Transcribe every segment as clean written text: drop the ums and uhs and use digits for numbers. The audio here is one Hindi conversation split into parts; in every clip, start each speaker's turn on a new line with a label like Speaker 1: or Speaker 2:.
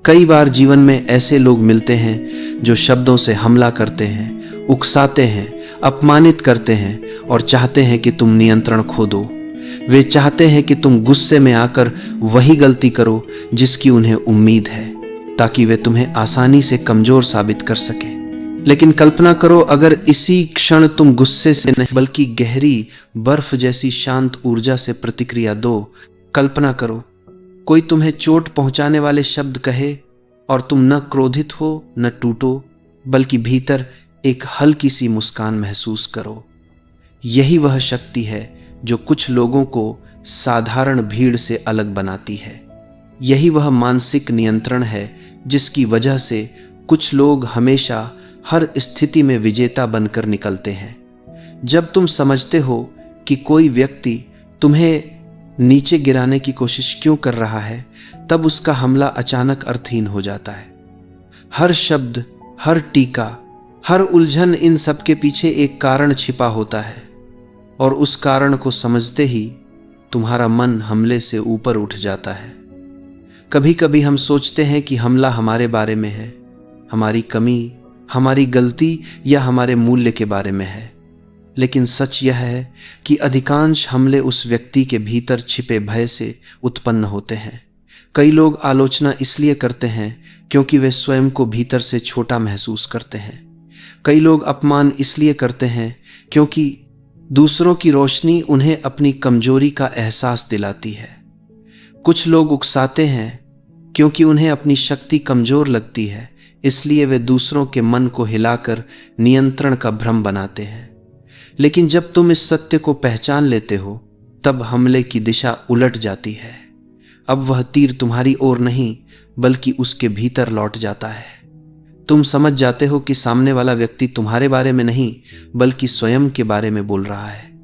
Speaker 1: कई बार जीवन में ऐसे लोग मिलते हैं जो शब्दों से हमला करते हैं, उकसाते हैं, अपमानित करते हैं और चाहते हैं कि तुम नियंत्रण खो दो। वे चाहते हैं कि तुम गुस्से में आकर वही गलती करो जिसकी उन्हें उम्मीद है, ताकि वे तुम्हें आसानी से कमजोर साबित कर सकें। लेकिन कल्पना करो, अगर इसी क्षण तुम गुस्से से नहीं बल्कि गहरी बर्फ जैसी शांत ऊर्जा से प्रतिक्रिया दो। कल्पना करो, कोई तुम्हें चोट पहुंचाने वाले शब्द कहे और तुम न क्रोधित हो न टूटो, बल्कि भीतर एक हल्की सी मुस्कान महसूस करो। यही वह शक्ति है जो कुछ लोगों को साधारण भीड़ से अलग बनाती है। यही वह मानसिक नियंत्रण है जिसकी वजह से कुछ लोग हमेशा हर स्थिति में विजेता बनकर निकलते हैं। जब तुम समझते हो कि कोई व्यक्ति तुम्हें नीचे गिराने की कोशिश क्यों कर रहा है, तब उसका हमला अचानक अर्थहीन हो जाता है। हर शब्द, हर टीका, हर उलझन, इन सब के पीछे एक कारण छिपा होता है, और उस कारण को समझते ही तुम्हारा मन हमले से ऊपर उठ जाता है। कभी कभी हम सोचते हैं कि हमला हमारे बारे में है, हमारी कमी, हमारी गलती या हमारे मूल्य के बारे में है। लेकिन सच यह है कि अधिकांश हमले उस व्यक्ति के भीतर छिपे भय से उत्पन्न होते हैं। कई लोग आलोचना इसलिए करते हैं क्योंकि वे स्वयं को भीतर से छोटा महसूस करते हैं। कई लोग अपमान इसलिए करते हैं क्योंकि दूसरों की रोशनी उन्हें अपनी कमजोरी का एहसास दिलाती है। कुछ लोग उकसाते हैं क्योंकि उन्हें अपनी शक्ति कमजोर लगती है, इसलिए वे दूसरों के मन को हिलाकर नियंत्रण का भ्रम बनाते हैं। लेकिन जब तुम इस सत्य को पहचान लेते हो, तब हमले की दिशा उलट जाती है। अब वह तीर तुम्हारी ओर नहीं बल्कि उसके भीतर लौट जाता है। तुम समझ जाते हो कि सामने वाला व्यक्ति तुम्हारे बारे में नहीं बल्कि स्वयं के बारे में बोल रहा है।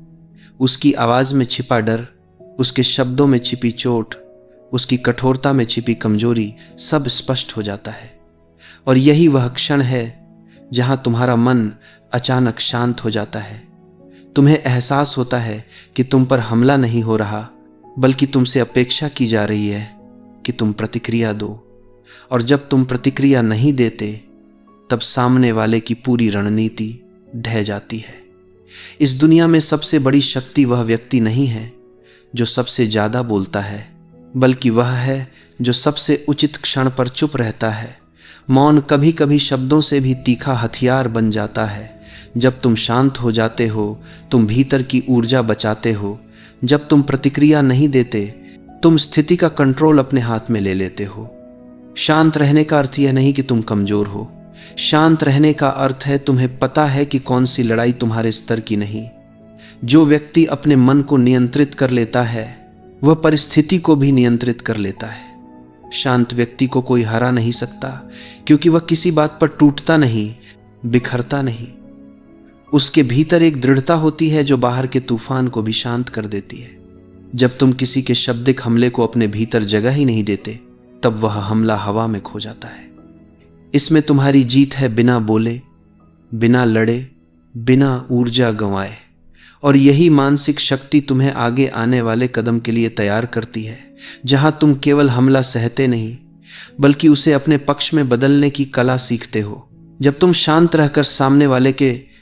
Speaker 1: उसकी आवाज में छिपा डर, उसके शब्दों में छिपी चोट, उसकी कठोरता में छिपी कमजोरी सब स्पष्ट हो जाता है। और यही वह क्षण है जहां तुम्हारा मन अचानक शांत हो जाता है। तुम्हें एहसास होता है कि तुम पर हमला नहीं हो रहा, बल्कि तुमसे अपेक्षा की जा रही है कि तुम प्रतिक्रिया दो। और जब तुम प्रतिक्रिया नहीं देते, तब सामने वाले की पूरी रणनीति ढह जाती है। इस दुनिया में सबसे बड़ी शक्ति वह व्यक्ति नहीं है जो सबसे ज्यादा बोलता है, बल्कि वह है जो सबसे उचित क्षण पर चुप रहता है। मौन कभी कभी शब्दों से भी तीखा हथियार बन जाता है। जब तुम शांत हो जाते हो, तुम भीतर की ऊर्जा बचाते हो। जब तुम प्रतिक्रिया नहीं देते, तुम स्थिति का कंट्रोल अपने हाथ में ले लेते हो। शांत रहने का अर्थ यह नहीं कि तुम कमजोर हो। शांत रहने का अर्थ है तुम्हें पता है कि कौन सी लड़ाई तुम्हारे स्तर की नहीं। जो व्यक्ति अपने मन को नियंत्रित कर लेता है, वह परिस्थिति को भी नियंत्रित कर लेता है। शांत व्यक्ति को कोई हरा नहीं सकता, क्योंकि वह किसी बात पर टूटता नहीं, बिखरता नहीं। उसके भीतर एक दृढ़ता होती है जो बाहर के तूफान को भी शांत कर देती है। जब तुम किसी के शाब्दिक हमले को अपने भीतर जगह ही नहीं देते, तब वह हमला हवा में खो जाता है। इसमें तुम्हारी जीत है बिना बोले, बिना लड़े, बिना ऊर्जा गंवाए। और यही मानसिक शक्ति तुम्हें आगे आने वाले कदम के लिए तैयार करती है, जहां तुम केवल हमला सहते नहीं बल्कि उसे अपने पक्ष में बदलने की कला सीखते हो। जब तुम शांत रहकर सामने वाले के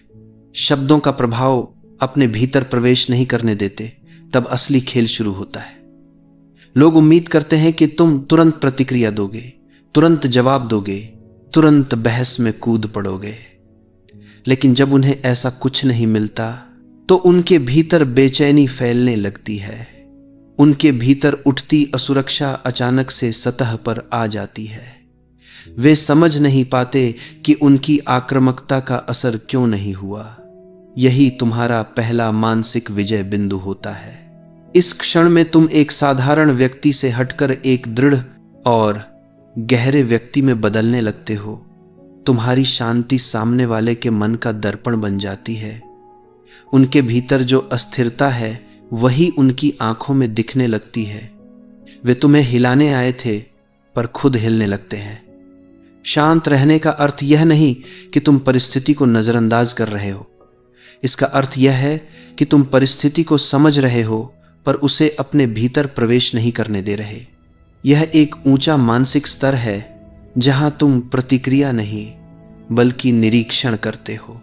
Speaker 1: शब्दों का प्रभाव अपने भीतर प्रवेश नहीं करने देते, तब असली खेल शुरू होता है। लोग उम्मीद करते हैं कि तुम तुरंत प्रतिक्रिया दोगे, तुरंत जवाब दोगे, तुरंत बहस में कूद पड़ोगे। लेकिन जब उन्हें ऐसा कुछ नहीं मिलता, तो उनके भीतर बेचैनी फैलने लगती है। उनके भीतर उठती असुरक्षा अचानक से सतह पर आ जाती है। वे समझ नहीं पाते कि उनकी आक्रामकता का असर क्यों नहीं हुआ। यही तुम्हारा पहला मानसिक विजय बिंदु होता है। इस क्षण में तुम एक साधारण व्यक्ति से हटकर एक दृढ़ और गहरे व्यक्ति में बदलने लगते हो। तुम्हारी शांति सामने वाले के मन का दर्पण बन जाती है। उनके भीतर जो अस्थिरता है वही उनकी आंखों में दिखने लगती है। वे तुम्हें हिलाने आए थे पर खुद हिलने लगते हैं। शांत रहने का अर्थ यह नहीं कि तुम परिस्थिति को नजरअंदाज कर रहे हो। इसका अर्थ यह है कि तुम परिस्थिति को समझ रहे हो पर उसे अपने भीतर प्रवेश नहीं करने दे रहे। यह एक ऊंचा मानसिक स्तर है जहां तुम प्रतिक्रिया नहीं बल्कि निरीक्षण करते हो।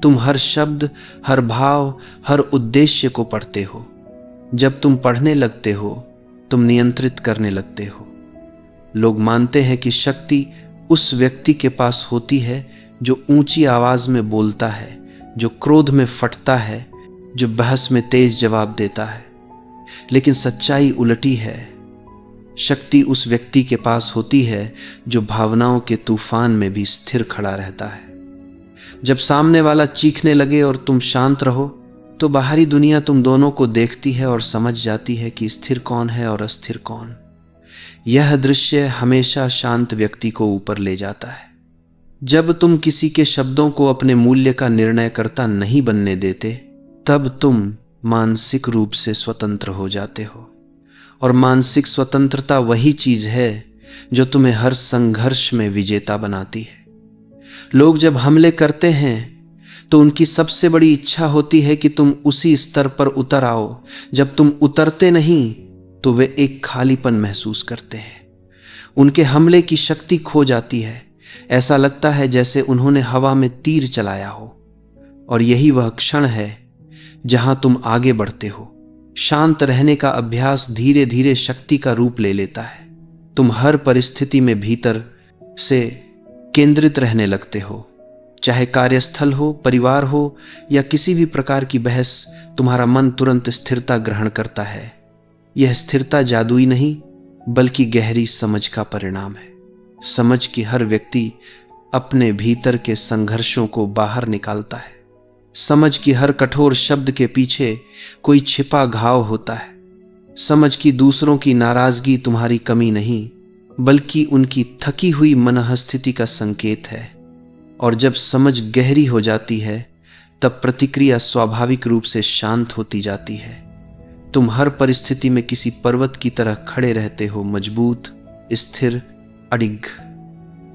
Speaker 1: तुम हर शब्द, हर भाव, हर उद्देश्य को पढ़ते हो। जब तुम पढ़ने लगते हो, तुम नियंत्रित करने लगते हो। लोग मानते हैं कि शक्ति उस व्यक्ति के पास होती है जो ऊंची आवाज में बोलता है, जो क्रोध में फटता है, जो बहस में तेज जवाब देता है। लेकिन सच्चाई उलटी है। शक्ति उस व्यक्ति के पास होती है जो भावनाओं के तूफान में भी स्थिर खड़ा रहता है। जब सामने वाला चीखने लगे और तुम शांत रहो, तो बाहरी दुनिया तुम दोनों को देखती है और समझ जाती है कि स्थिर कौन है और अस्थिर कौन। यह दृश्य हमेशा शांत व्यक्ति को ऊपर ले जाता है। जब तुम किसी के शब्दों को अपने मूल्य का निर्णयकर्ता नहीं बनने देते, तब तुम मानसिक रूप से स्वतंत्र हो जाते हो। और मानसिक स्वतंत्रता वही चीज है जो तुम्हें हर संघर्ष में विजेता बनाती है। लोग जब हमले करते हैं तो उनकी सबसे बड़ी इच्छा होती है कि तुम उसी स्तर पर उतर आओ। जब तुम उतरते नहीं तो वे एक खालीपन महसूस करते हैं। उनके हमले की शक्ति खो जाती है। ऐसा लगता है जैसे उन्होंने हवा में तीर चलाया हो। और यही वह क्षण है जहां तुम आगे बढ़ते हो। शांत रहने का अभ्यास धीरे धीरे शक्ति का रूप ले लेता है। तुम हर परिस्थिति में भीतर से केंद्रित रहने लगते हो। चाहे कार्यस्थल हो, परिवार हो या किसी भी प्रकार की बहस, तुम्हारा मन तुरंत स्थिरता ग्रहण करता है। यह स्थिरता जादुई नहीं बल्कि गहरी समझ का परिणाम है। समझ कि हर व्यक्ति अपने भीतर के संघर्षों को बाहर निकालता है। समझ कि हर कठोर शब्द के पीछे कोई छिपा घाव होता है। समझ कि दूसरों की नाराजगी तुम्हारी कमी नहीं बल्कि उनकी थकी हुई मनःस्थिति का संकेत है। और जब समझ गहरी हो जाती है, तब प्रतिक्रिया स्वाभाविक रूप से शांत होती जाती है। तुम हर परिस्थिति में किसी पर्वत की तरह खड़े रहते हो, मजबूत, स्थिर, अडिग।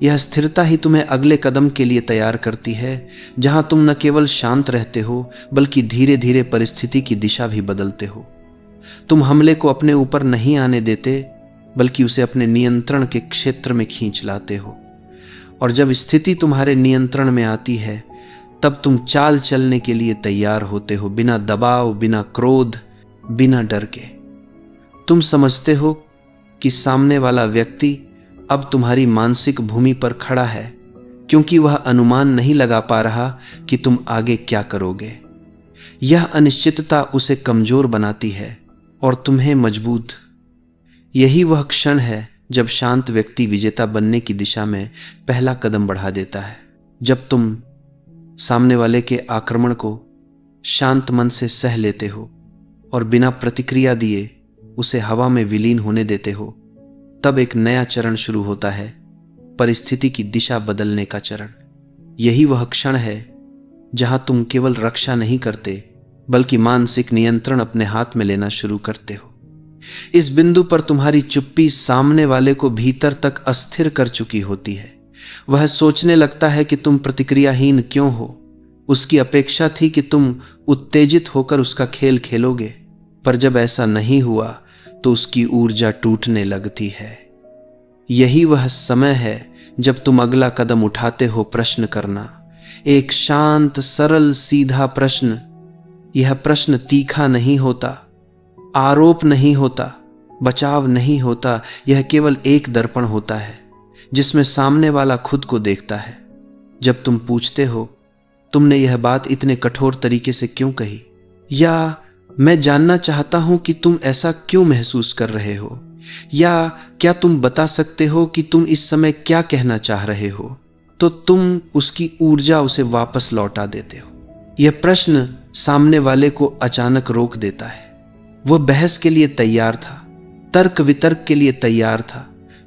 Speaker 1: यह स्थिरता ही तुम्हें अगले कदम के लिए तैयार करती है, जहां तुम न केवल शांत रहते हो बल्कि धीरे धीरे परिस्थिति की दिशा भी बदलते हो। तुम हमले को अपने ऊपर नहीं आने देते बल्कि उसे अपने नियंत्रण के क्षेत्र में खींच लाते हो। और जब स्थिति तुम्हारे नियंत्रण में आती है, तब तुम चाल चलने के लिए तैयार होते हो, बिना दबाव, बिना क्रोध, बिना डर के। तुम समझते हो कि सामने वाला व्यक्ति अब तुम्हारी मानसिक भूमि पर खड़ा है, क्योंकि वह अनुमान नहीं लगा पा रहा कि तुम आगे क्या करोगे। यह अनिश्चितता उसे कमजोर बनाती है और तुम्हें मजबूत। यही वह क्षण है जब शांत व्यक्ति विजेता बनने की दिशा में पहला कदम बढ़ा देता है। जब तुम सामने वाले के आक्रमण को शांत मन से सह लेते हो और बिना प्रतिक्रिया दिए उसे हवा में विलीन होने देते हो, तब एक नया चरण शुरू होता है, परिस्थिति की दिशा बदलने का चरण। यही वह क्षण है जहां तुम केवल रक्षा नहीं करते बल्कि मानसिक नियंत्रण अपने हाथ में लेना शुरू करते हो। इस बिंदु पर तुम्हारी चुप्पी सामने वाले को भीतर तक अस्थिर कर चुकी होती है। वह सोचने लगता है कि तुम प्रतिक्रियाहीन क्यों हो। उसकी अपेक्षा थी कि तुम उत्तेजित होकर उसका खेल खेलोगे, पर जब ऐसा नहीं हुआ तो उसकी ऊर्जा टूटने लगती है। यही वह समय है जब तुम अगला कदम उठाते हो, प्रश्न करना। एक शांत, सरल, सीधा प्रश्न। यह प्रश्न तीखा नहीं होता, आरोप नहीं होता, बचाव नहीं होता। यह केवल एक दर्पण होता है जिसमें सामने वाला खुद को देखता है। जब तुम पूछते हो, तुमने यह बात इतने कठोर तरीके से क्यों कही, या मैं जानना चाहता हूं कि तुम ऐसा क्यों महसूस कर रहे हो, या क्या तुम बता सकते हो कि तुम इस समय क्या कहना चाह रहे हो, तो तुम उसकी ऊर्जा उसे वापस लौटा देते हो। यह प्रश्न सामने वाले को अचानक रोक देता है। वह बहस के लिए तैयार था, तर्क वितर्क के लिए तैयार था,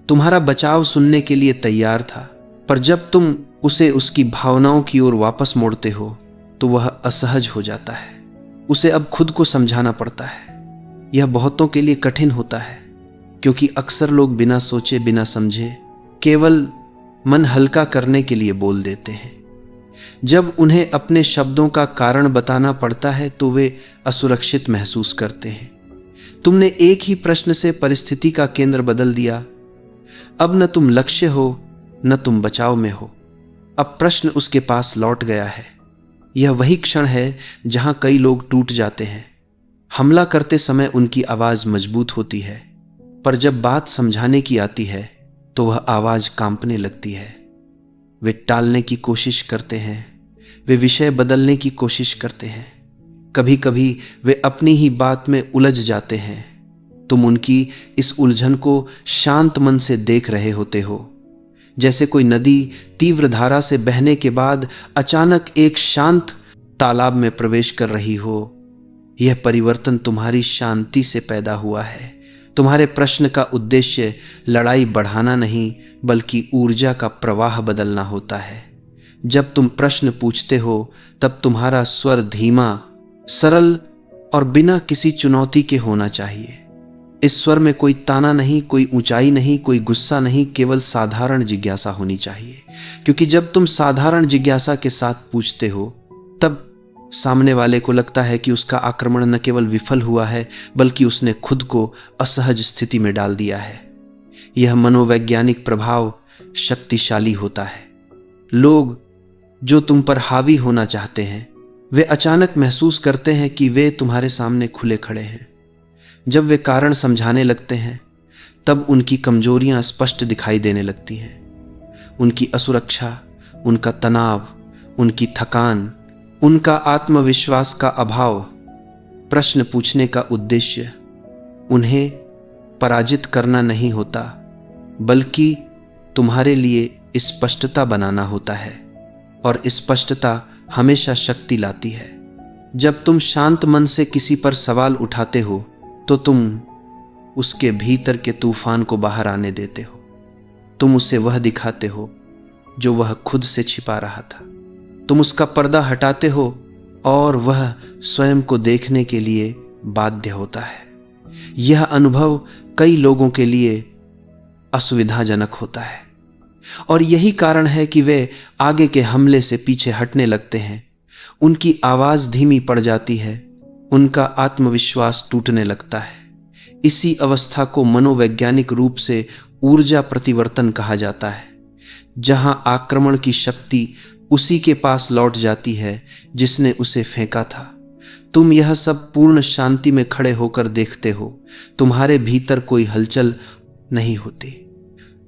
Speaker 1: तुम्हारा बचाव सुनने के लिए तैयार था, पर जब तुम उसे उसकी भावनाओं की ओर वापस मोड़ते हो तो वह असहज हो जाता है। उसे अब खुद को समझाना पड़ता है। यह बहुतों के लिए कठिन होता है, क्योंकि अक्सर लोग बिना सोचे, बिना समझे, केवल मन हल्का करने के लिए बोल देते हैं। जब उन्हें अपने शब्दों का कारण बताना पड़ता है तो वे असुरक्षित महसूस करते हैं। तुमने एक ही प्रश्न से परिस्थिति का केंद्र बदल दिया। अब न तुम लक्ष्य हो न तुम बचाव में हो। अब प्रश्न उसके पास लौट गया है। यह वही क्षण है जहां कई लोग टूट जाते हैं। हमला करते समय उनकी आवाज मजबूत होती है, पर जब बात समझाने की आती है तो वह आवाज कांपने लगती है। वे टालने की कोशिश करते हैं, वे विषय बदलने की कोशिश करते हैं, कभी कभी वे अपनी ही बात में उलझ जाते हैं। तुम उनकी इस उलझन को शांत मन से देख रहे होते हो, जैसे कोई नदी तीव्र धारा से बहने के बाद अचानक एक शांत तालाब में प्रवेश कर रही हो। यह परिवर्तन तुम्हारी शांति से पैदा हुआ है। तुम्हारे प्रश्न का उद्देश्य लड़ाई बढ़ाना नहीं, बल्कि ऊर्जा का प्रवाह बदलना होता है। जब तुम प्रश्न पूछते हो तब तुम्हारा स्वर धीमा, सरल और बिना किसी चुनौती के होना चाहिए। इस स्वर में कोई ताना नहीं, कोई ऊंचाई नहीं, कोई गुस्सा नहीं, केवल साधारण जिज्ञासा होनी चाहिए। क्योंकि जब तुम साधारण जिज्ञासा के साथ पूछते हो तब सामने वाले को लगता है कि उसका आक्रमण न केवल विफल हुआ है, बल्कि उसने खुद को असहज स्थिति में डाल दिया है। यह मनोवैज्ञानिक प्रभाव शक्तिशाली होता है। लोग जो तुम पर हावी होना चाहते हैं, वे अचानक महसूस करते हैं कि वे तुम्हारे सामने खुले खड़े हैं। जब वे कारण समझाने लगते हैं तब उनकी कमजोरियां स्पष्ट दिखाई देने लगती हैं। उनकी असुरक्षा, उनका तनाव, उनकी थकान, उनका आत्मविश्वास का अभाव। प्रश्न पूछने का उद्देश्य उन्हें पराजित करना नहीं होता, बल्कि तुम्हारे लिए स्पष्टता बनाना होता है, और स्पष्टता हमेशा शक्ति लाती है। जब तुम शांत मन से किसी पर सवाल उठाते हो तो तुम उसके भीतर के तूफान को बाहर आने देते हो। तुम उसे वह दिखाते हो जो वह खुद से छिपा रहा था। तुम उसका पर्दा हटाते हो और वह स्वयं को देखने के लिए बाध्य होता है। यह अनुभव कई लोगों के लिए असुविधाजनक होता है, और यही कारण है कि वे आगे के हमले से पीछे हटने लगते हैं। उनकी आवाज धीमी पड़ जाती है, उनका आत्मविश्वास टूटने लगता है। इसी अवस्था को मनोवैज्ञानिक रूप से ऊर्जा प्रतिवर्तन कहा जाता है, जहां आक्रमण की शक्ति उसी के पास लौट जाती है जिसने उसे फेंका था। तुम यह सब पूर्ण शांति में खड़े होकर देखते हो। तुम्हारे भीतर कोई हलचल नहीं होती।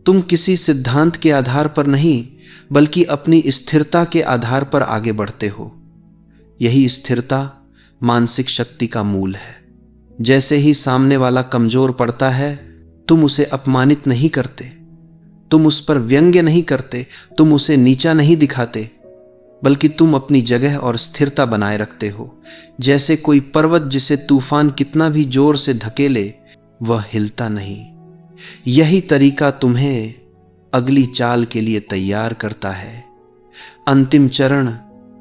Speaker 1: तुम किसी सिद्धांत के आधार पर नहीं, बल्कि अपनी स्थिरता के आधार पर आगे बढ़ते हो। यही स्थिरता मानसिक शक्ति का मूल है। जैसे ही सामने वाला कमजोर पड़ता है, तुम उसे अपमानित नहीं करते, तुम उस पर व्यंग्य नहीं करते, तुम उसे नीचा नहीं दिखाते, बल्कि तुम अपनी जगह और स्थिरता बनाए रखते हो। जैसे कोई पर्वत जिसे तूफान कितना भी जोर से धकेले, वह हिलता नहीं। यही तरीका तुम्हें अगली चाल के लिए तैयार करता है। अंतिम चरण,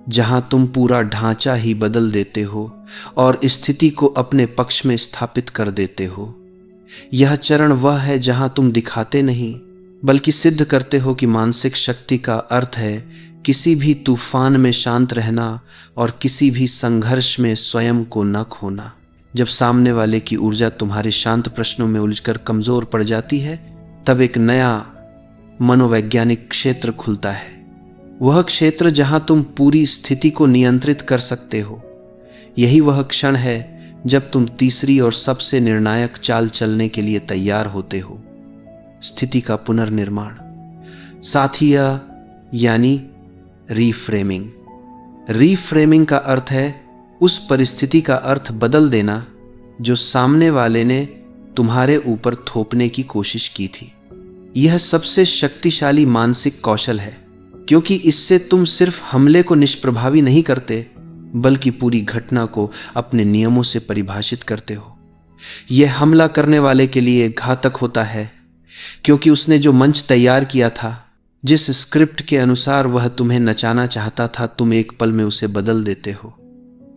Speaker 1: जहां तुम पूरा ढांचा ही बदल देते हो और स्थिति को अपने पक्ष में स्थापित कर देते हो। यह चरण वह है जहां तुम दिखाते नहीं, बल्कि सिद्ध करते हो कि मानसिक शक्ति का अर्थ है किसी भी तूफान में शांत रहना और किसी भी संघर्ष में स्वयं को न खोना। जब सामने वाले की ऊर्जा तुम्हारे शांत प्रश्नों में उलझकर कमजोर पड़ जाती है, तब एक नया मनोवैज्ञानिक क्षेत्र खुलता है। वह क्षेत्र जहां तुम पूरी स्थिति को नियंत्रित कर सकते हो। यही वह क्षण है जब तुम तीसरी और सबसे निर्णायक चाल चलने के लिए तैयार होते हो, स्थिति का पुनर्निर्माण। साथ ही यह यानी रीफ्रेमिंग। रीफ्रेमिंग का अर्थ है उस परिस्थिति का अर्थ बदल देना जो सामने वाले ने तुम्हारे ऊपर थोपने की कोशिश की थी। यह सबसे शक्तिशाली मानसिक कौशल है, क्योंकि इससे तुम सिर्फ हमले को निष्प्रभावी नहीं करते, बल्कि पूरी घटना को अपने नियमों से परिभाषित करते हो। यह हमला करने वाले के लिए घातक होता है, क्योंकि उसने जो मंच तैयार किया था, जिस स्क्रिप्ट के अनुसार वह तुम्हें नचाना चाहता था, तुम एक पल में उसे बदल देते हो।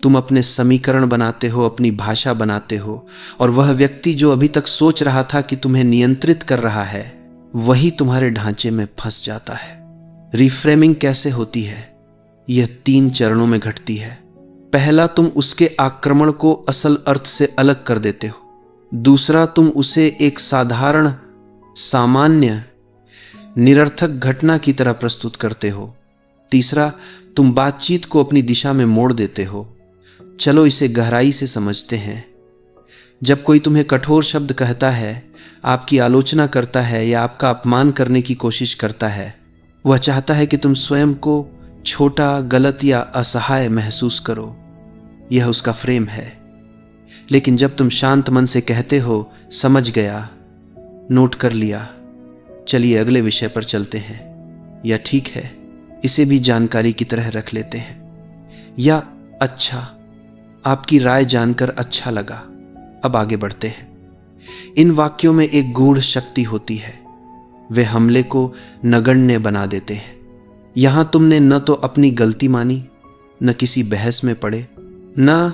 Speaker 1: तुम अपने समीकरण बनाते हो, अपनी भाषा बनाते हो, और वह व्यक्ति जो अभी तक सोच रहा था कि तुम्हें नियंत्रित कर रहा है, वही तुम्हारे ढांचे में फंस जाता है। रिफ्रेमिंग कैसे होती है? यह 3 चरणों में घटती है। पहला, तुम उसके आक्रमण को असल अर्थ से अलग कर देते हो। दूसरा, तुम उसे एक साधारण, सामान्य, निरर्थक घटना की तरह प्रस्तुत करते हो। तीसरा, तुम बातचीत को अपनी दिशा में मोड़ देते हो। चलो इसे गहराई से समझते हैं। जब कोई तुम्हें कठोर शब्द कहता है, आपकी आलोचना करता है या आपका अपमान करने की कोशिश करता है, वह चाहता है कि तुम स्वयं को छोटा, गलत या असहाय महसूस करो। यह उसका फ्रेम है। लेकिन जब तुम शांत मन से कहते हो, समझ गया, नोट कर लिया, चलिए अगले विषय पर चलते हैं, या ठीक है, इसे भी जानकारी की तरह रख लेते हैं, या अच्छा, आपकी राय जानकर अच्छा लगा, अब आगे बढ़ते हैं। इन वाक्यों में एक गूढ़ शक्ति होती है। वे हमले को नगण्य बना देते हैं। यहां तुमने न तो अपनी गलती मानी, न किसी बहस में पड़े, न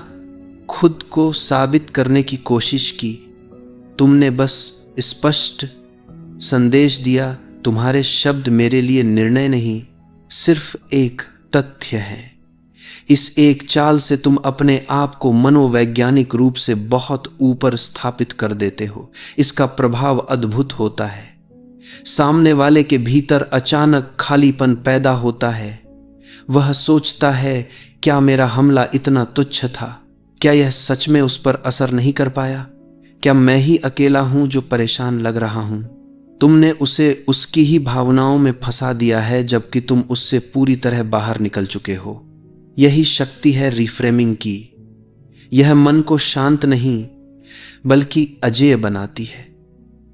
Speaker 1: खुद को साबित करने की कोशिश की। तुमने बस स्पष्ट संदेश दिया, तुम्हारे शब्द मेरे लिए निर्णय नहीं, सिर्फ एक तथ्य है। इस एक चाल से तुम अपने आप को मनोवैज्ञानिक रूप से बहुत ऊपर स्थापित कर देते हो। इसका प्रभाव अद्भुत होता है। सामने वाले के भीतर अचानक खालीपन पैदा होता है। वह सोचता है, क्या मेरा हमला इतना तुच्छ था? क्या यह सच में उस पर असर नहीं कर पाया? क्या मैं ही अकेला हूं जो परेशान लग रहा हूं? तुमने उसे उसकी ही भावनाओं में फंसा दिया है, जबकि तुम उससे पूरी तरह बाहर निकल चुके हो। यही शक्ति है रिफ्रेमिंग की। यह मन को शांत नहीं बल्कि अजेय बनाती है।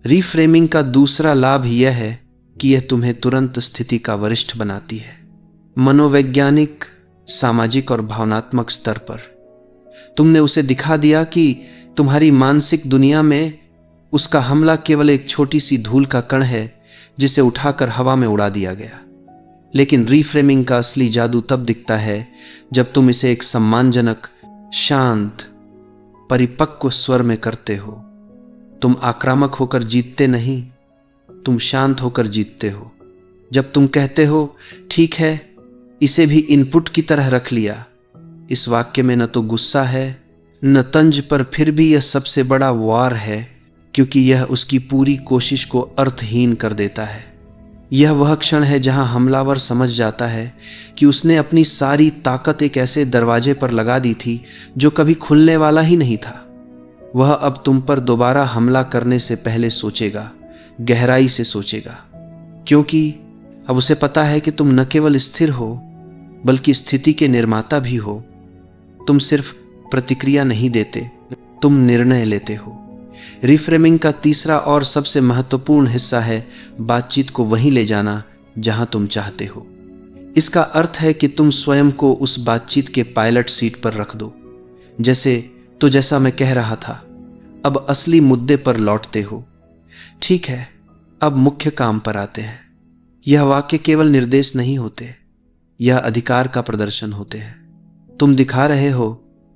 Speaker 1: रिफ्रेमिंग का दूसरा लाभ यह है कि यह तुम्हें तुरंत स्थिति का वरिष्ठ बनाती है, मनोवैज्ञानिक, सामाजिक और भावनात्मक स्तर पर। तुमने उसे दिखा दिया कि तुम्हारी मानसिक दुनिया में उसका हमला केवल एक छोटी सी धूल का कण है जिसे उठाकर हवा में उड़ा दिया गया। लेकिन रिफ्रेमिंग का असली जादू तब दिखता है जब तुम इसे एक सम्मानजनक, शांत, परिपक्व स्वर में करते हो। तुम आक्रामक होकर जीतते नहीं, तुम शांत होकर जीतते हो। जब तुम कहते हो, ठीक है, इसे भी इनपुट की तरह रख लिया। इस वाक्य में न तो गुस्सा है न तंज, पर फिर भी यह सबसे बड़ा वार है, क्योंकि यह उसकी पूरी कोशिश को अर्थहीन कर देता है। यह वह क्षण है जहां हमलावर समझ जाता है कि उसने अपनी सारी ताकत एक ऐसे दरवाजे पर लगा दी थी जो कभी खुलने वाला ही नहीं था। वह अब तुम पर दोबारा हमला करने से पहले सोचेगा, गहराई से सोचेगा, क्योंकि अब उसे पता है कि तुम न केवल स्थिर हो बल्कि स्थिति के निर्माता भी हो। तुम सिर्फ प्रतिक्रिया नहीं देते, तुम निर्णय लेते हो। रिफ्रेमिंग का तीसरा और सबसे महत्वपूर्ण हिस्सा है बातचीत को वहीं ले जाना जहां तुम चाहते हो। इसका अर्थ है कि तुम स्वयं को उस बातचीत के पायलट सीट पर रख दो। जैसा मैं कह रहा था, अब असली मुद्दे पर लौटते हो। ठीक है, अब मुख्य काम पर आते हैं। यह वाक्य केवल निर्देश नहीं होते, यह अधिकार का प्रदर्शन होते हैं। तुम दिखा रहे हो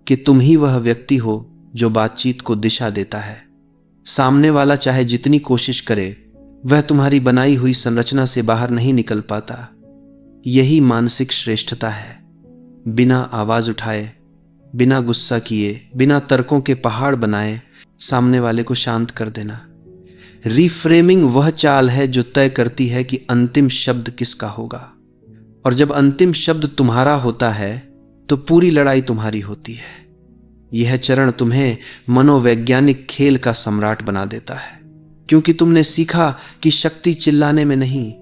Speaker 1: कि तुम ही वह व्यक्ति हो जो बातचीत को दिशा देता है। सामने वाला चाहे जितनी कोशिश करे, वह तुम्हारी बनाई हुई संरचना से बाहर नहीं निकल पाता। यही मानसिक श्रेष्ठता है। बिना आवाज उठाए, बिना गुस्सा किए, बिना तर्कों के पहाड़ बनाए सामने वाले को शांत कर देना। रिफ्रेमिंग वह चाल है जो तय करती है कि अंतिम शब्द किसका होगा, और जब अंतिम शब्द तुम्हारा होता है तो पूरी लड़ाई तुम्हारी होती है। यह चरण तुम्हें मनोवैज्ञानिक खेल का सम्राट बना देता है, क्योंकि तुमने सीखा कि शक्ति चिल्लाने में नहीं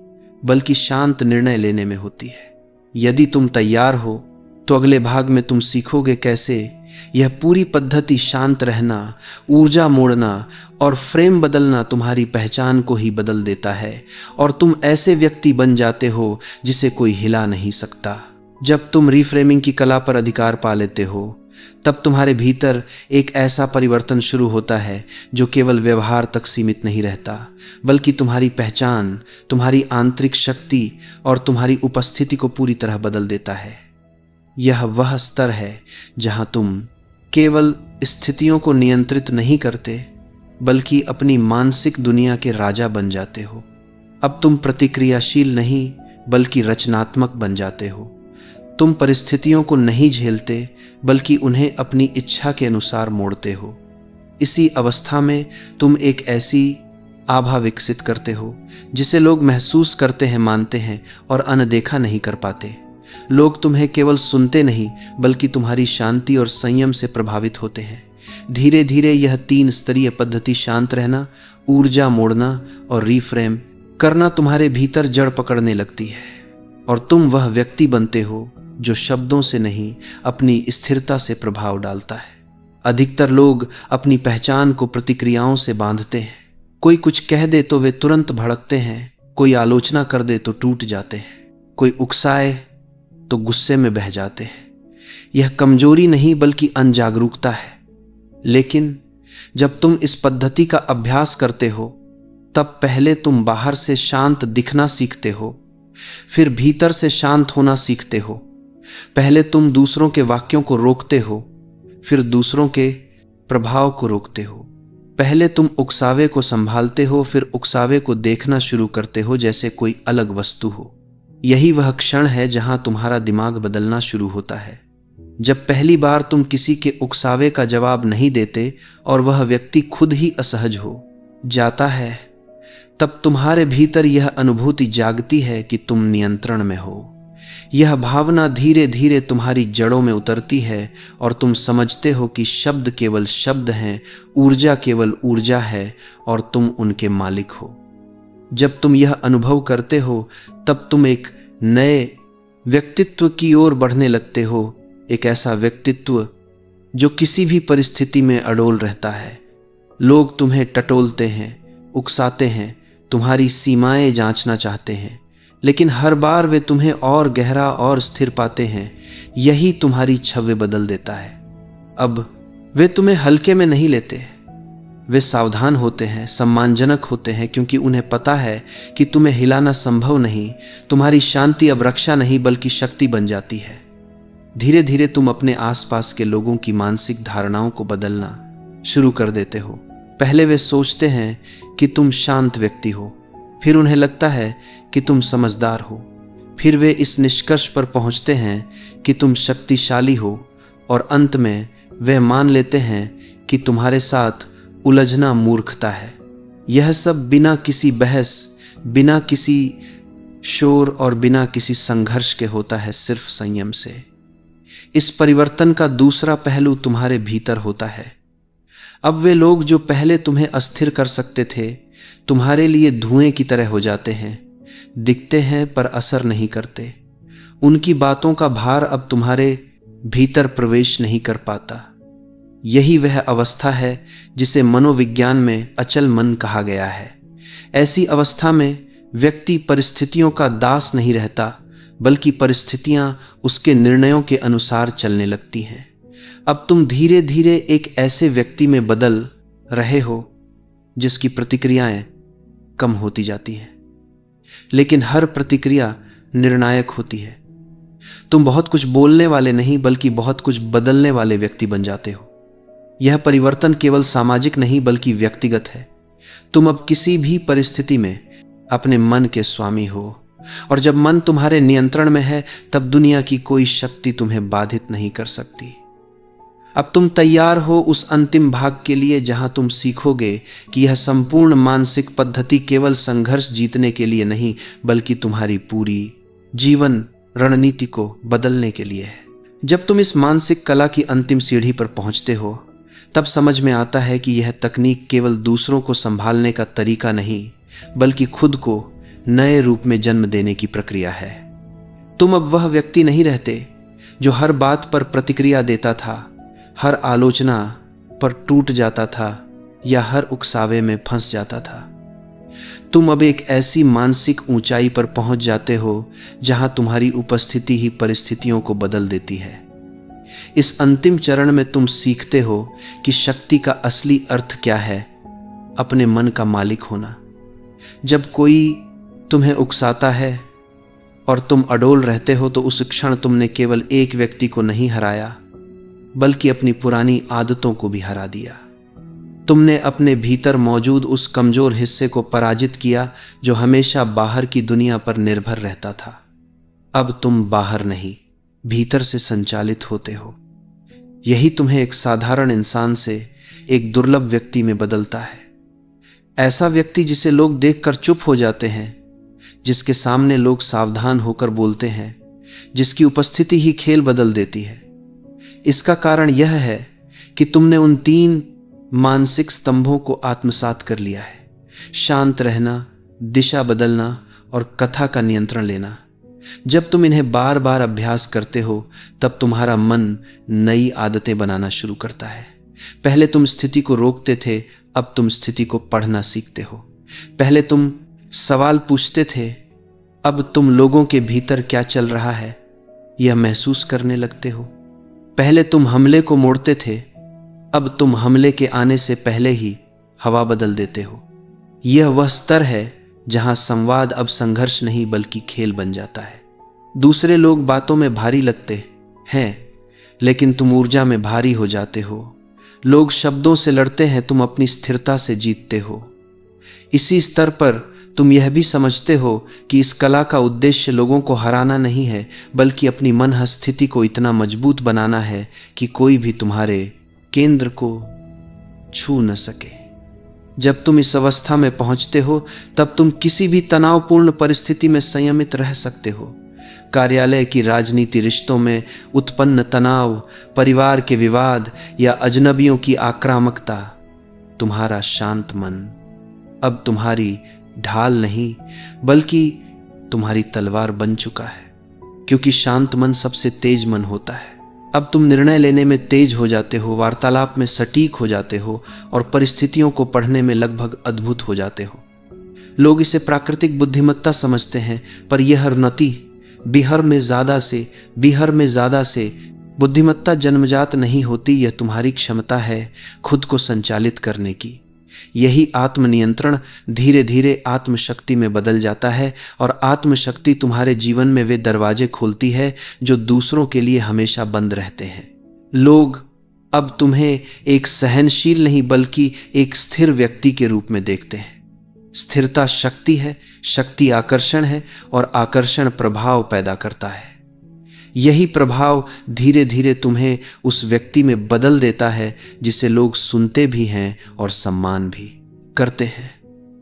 Speaker 1: बल्कि शांत निर्णय लेने में होती है। यदि तुम तैयार हो तो अगले भाग में तुम सीखोगे कैसे यह पूरी पद्धति, शांत रहना, ऊर्जा मोड़ना और फ्रेम बदलना, तुम्हारी पहचान को ही बदल देता है और तुम ऐसे व्यक्ति बन जाते हो जिसे कोई हिला नहीं सकता। जब तुम रिफ्रेमिंग की कला पर अधिकार पा लेते हो, तब तुम्हारे भीतर एक ऐसा परिवर्तन शुरू होता है जो केवल व्यवहार तक सीमित नहीं रहता, बल्कि तुम्हारी पहचान, तुम्हारी आंतरिक शक्ति और तुम्हारी उपस्थिति को पूरी तरह बदल देता है। यह वह स्तर है जहां तुम केवल स्थितियों को नियंत्रित नहीं करते बल्कि अपनी मानसिक दुनिया के राजा बन जाते हो। अब तुम प्रतिक्रियाशील नहीं बल्कि रचनात्मक बन जाते हो। तुम परिस्थितियों को नहीं झेलते बल्कि उन्हें अपनी इच्छा के अनुसार मोड़ते हो। इसी अवस्था में तुम एक ऐसी आभा विकसित करते हो, जिसे लोग महसूस करते हैं, मानते हैं और अनदेखा नहीं कर पाते। लोग तुम्हें केवल सुनते नहीं बल्कि तुम्हारी शांति और संयम से प्रभावित होते हैं। धीरे धीरे यह 3 स्तरीय पद्धति, शांत रहना, ऊर्जा मोड़ना और रिफ्रेम करना, तुम्हारे भीतर जड़ पकड़ने लगती है और तुम वह व्यक्ति बनते हो जो शब्दों से नहीं अपनी स्थिरता से प्रभाव डालता है। अधिकतर लोग अपनी पहचान को प्रतिक्रियाओं से बांधते हैं। कोई कुछ कह दे तो वे तुरंत भड़कते हैं, कोई आलोचना कर दे तो टूट जाते हैं, कोई उकसाए तो गुस्से में बह जाते हैं। यह कमजोरी नहीं बल्कि अनजागरूकता है। लेकिन जब तुम इस पद्धति का अभ्यास करते हो, तब पहले तुम बाहर से शांत दिखना सीखते हो, फिर भीतर से शांत होना सीखते हो। पहले तुम दूसरों के वाक्यों को रोकते हो, फिर दूसरों के प्रभाव को रोकते हो। पहले तुम उकसावे को संभालते हो, फिर उकसावे को देखना शुरू करते हो जैसे कोई अलग वस्तु हो। यही वह क्षण है जहां तुम्हारा दिमाग बदलना शुरू होता है। जब पहली बार तुम किसी के उकसावे का जवाब नहीं देते और वह व्यक्ति खुद ही असहज हो जाता है, तब तुम्हारे भीतर यह अनुभूति जागती है कि तुम नियंत्रण में हो। यह भावना धीरे धीरे तुम्हारी जड़ों में उतरती है और तुम समझते हो कि शब्द केवल शब्द हैं, ऊर्जा केवल ऊर्जा है और तुम उनके मालिक हो। जब तुम यह अनुभव करते हो, तब तुम एक नए व्यक्तित्व की ओर बढ़ने लगते हो, एक ऐसा व्यक्तित्व जो किसी भी परिस्थिति में अडोल रहता है। लोग तुम्हें टटोलते हैं, उकसाते हैं, तुम्हारी सीमाएं जांचना चाहते हैं, लेकिन हर बार वे तुम्हें और गहरा और स्थिर पाते हैं। यही तुम्हारी छवि बदल देता है। अब वे तुम्हें हल्के में नहीं लेते, वे सावधान होते हैं, सम्मानजनक होते हैं, क्योंकि उन्हें पता है कि तुम्हें हिलाना संभव नहीं। तुम्हारी शांति अब रक्षा नहीं बल्कि शक्ति बन जाती है। धीरे धीरे तुम अपने आसपास के लोगों की मानसिक धारणाओं को बदलना शुरू कर देते हो। पहले वे सोचते हैं कि तुम शांत व्यक्ति हो, फिर उन्हें लगता है कि तुम समझदार हो, फिर वे इस निष्कर्ष पर पहुंचते हैं कि तुम शक्तिशाली हो और अंत में वे मान लेते हैं कि तुम्हारे साथ उलझना मूर्खता है। यह सब बिना किसी बहस, बिना किसी शोर और बिना किसी संघर्ष के होता है, सिर्फ संयम से। इस परिवर्तन का दूसरा पहलू तुम्हारे भीतर होता है। अब वे लोग जो पहले तुम्हें अस्थिर कर सकते थे, तुम्हारे लिए धुएं की तरह हो जाते हैं, दिखते हैं पर असर नहीं करते। उनकी बातों का भार अब तुम्हारे भीतर प्रवेश नहीं कर पाता। यही वह अवस्था है जिसे मनोविज्ञान में अचल मन कहा गया है। ऐसी अवस्था में व्यक्ति परिस्थितियों का दास नहीं रहता, बल्कि परिस्थितियां उसके निर्णयों के अनुसार चलने लगती हैं। अब तुम धीरे धीरे एक ऐसे व्यक्ति में बदल रहे हो जिसकी प्रतिक्रियाएं कम होती जाती हैं, लेकिन हर प्रतिक्रिया निर्णायक होती है। तुम बहुत कुछ बोलने वाले नहीं बल्कि बहुत कुछ बदलने वाले व्यक्ति बन जाते हो। यह परिवर्तन केवल सामाजिक नहीं बल्कि व्यक्तिगत है। तुम अब किसी भी परिस्थिति में अपने मन के स्वामी हो, और जब मन तुम्हारे नियंत्रण में है, तब दुनिया की कोई शक्ति तुम्हें बाधित नहीं कर सकती। अब तुम तैयार हो उस अंतिम भाग के लिए जहां तुम सीखोगे कि यह संपूर्ण मानसिक पद्धति केवल संघर्ष जीतने के लिए नहीं बल्कि तुम्हारी पूरी जीवन रणनीति को बदलने के लिए है। जब तुम इस मानसिक कला की अंतिम सीढ़ी पर पहुंचते हो, तब समझ में आता है कि यह तकनीक केवल दूसरों को संभालने का तरीका नहीं बल्कि खुद को नए रूप में जन्म देने की प्रक्रिया है। तुम अब वह व्यक्ति नहीं रहते जो हर बात पर प्रतिक्रिया देता था, हर आलोचना पर टूट जाता था या हर उकसावे में फंस जाता था। तुम अब एक ऐसी मानसिक ऊंचाई पर पहुंच जाते हो जहां तुम्हारी उपस्थिति ही परिस्थितियों को बदल देती है। इस अंतिम चरण में तुम सीखते हो कि शक्ति का असली अर्थ क्या है, अपने मन का मालिक होना। जब कोई तुम्हें उकसाता है और तुम अडोल रहते हो, तो उस क्षण तुमने केवल एक व्यक्ति को नहीं हराया बल्कि अपनी पुरानी आदतों को भी हरा दिया। तुमने अपने भीतर मौजूद उस कमजोर हिस्से को पराजित किया जो हमेशा बाहर की दुनिया पर निर्भर रहता था। अब तुम बाहर नहीं, भीतर से संचालित होते हो। यही तुम्हें एक साधारण इंसान से एक दुर्लभ व्यक्ति में बदलता है। ऐसा व्यक्ति जिसे लोग देखकर चुप हो जाते हैं, जिसके सामने लोग सावधान होकर बोलते हैं, जिसकी उपस्थिति ही खेल बदल देती है। इसका कारण यह है कि तुमने उन 3 मानसिक स्तंभों को आत्मसात कर लिया है: शांत रहना, दिशा बदलना और कथा का नियंत्रण लेना। जब तुम इन्हें बार बार अभ्यास करते हो, तब तुम्हारा मन नई आदतें बनाना शुरू करता है। पहले तुम स्थिति को रोकते थे, अब तुम स्थिति को पढ़ना सीखते हो। पहले तुम सवाल पूछते थे, अब तुम लोगों के भीतर क्या चल रहा है यह महसूस करने लगते हो। पहले तुम हमले को मोड़ते थे, अब तुम हमले के आने से पहले ही हवा बदल देते हो। यह वह स्तर है जहां संवाद अब संघर्ष नहीं बल्कि खेल बन जाता है। दूसरे लोग बातों में भारी लगते हैं, लेकिन तुम ऊर्जा में भारी हो जाते हो। लोग शब्दों से लड़ते हैं, तुम अपनी स्थिरता से जीतते हो। इसी स्तर पर तुम यह भी समझते हो कि इस कला का उद्देश्य लोगों को हराना नहीं है, बल्कि अपनी मन स्थिति को इतना मजबूत बनाना है कि कोई भी तुम्हारे केंद्र को छू न सके। जब तुम इस अवस्था में पहुंचते हो, तब तुम किसी भी तनावपूर्ण परिस्थिति में संयमित रह सकते हो। कार्यालय की राजनीति, रिश्तों में उत्पन्न तनाव, परिवार के विवाद या अजनबियों की आक्रामकता, तुम्हारा शांत मन अब तुम्हारी ढाल नहीं बल्कि तुम्हारी तलवार बन चुका है, क्योंकि शांत मन सबसे तेज मन होता है। अब तुम निर्णय लेने में तेज हो जाते हो, वार्तालाप में सटीक हो जाते हो और परिस्थितियों को पढ़ने में लगभग अद्भुत हो जाते हो। लोग इसे प्राकृतिक बुद्धिमत्ता समझते हैं, पर यह नति बिहर में ज्यादा से बुद्धिमत्ता जन्मजात नहीं होती। यह तुम्हारी क्षमता है खुद को संचालित करने की। यही आत्मनियंत्रण धीरे धीरे आत्मशक्ति में बदल जाता है, और आत्मशक्ति तुम्हारे जीवन में वे दरवाजे खोलती है जो दूसरों के लिए हमेशा बंद रहते हैं। लोग अब तुम्हें एक सहनशील नहीं बल्कि एक स्थिर व्यक्ति के रूप में देखते हैं। स्थिरता शक्ति है, शक्ति आकर्षण है और आकर्षण प्रभाव पैदा करता है। यही प्रभाव धीरे धीरे तुम्हें उस व्यक्ति में बदल देता है जिसे लोग सुनते भी हैं और सम्मान भी करते हैं।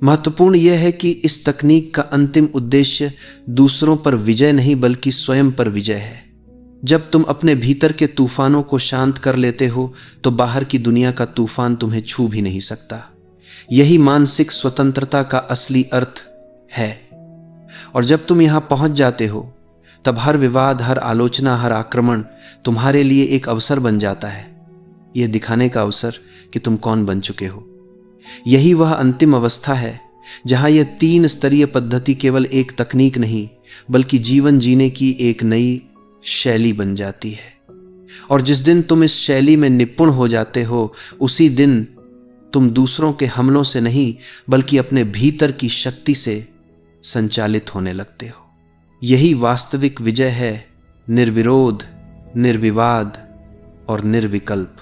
Speaker 1: महत्वपूर्ण यह है कि इस तकनीक का अंतिम उद्देश्य दूसरों पर विजय नहीं बल्कि स्वयं पर विजय है। जब तुम अपने भीतर के तूफानों को शांत कर लेते हो, तो बाहर की दुनिया का तूफान तुम्हें छू भी नहीं सकता। यही मानसिक स्वतंत्रता का असली अर्थ है। और जब तुम यहां पहुंच जाते हो, तब हर विवाद, हर आलोचना, हर आक्रमण तुम्हारे लिए एक अवसर बन जाता है, यह दिखाने का अवसर कि तुम कौन बन चुके हो। यही वह अंतिम अवस्था है जहां यह 3 स्तरीय पद्धति केवल एक तकनीक नहीं बल्कि जीवन जीने की एक नई शैली बन जाती है। और जिस दिन तुम इस शैली में निपुण हो जाते हो, उसी दिन तुम दूसरों के हमलों से नहीं बल्कि अपने भीतर की शक्ति से संचालित होने लगते हो। यही वास्तविक विजय है, निर्विरोध, निर्विवाद और निर्विकल्प।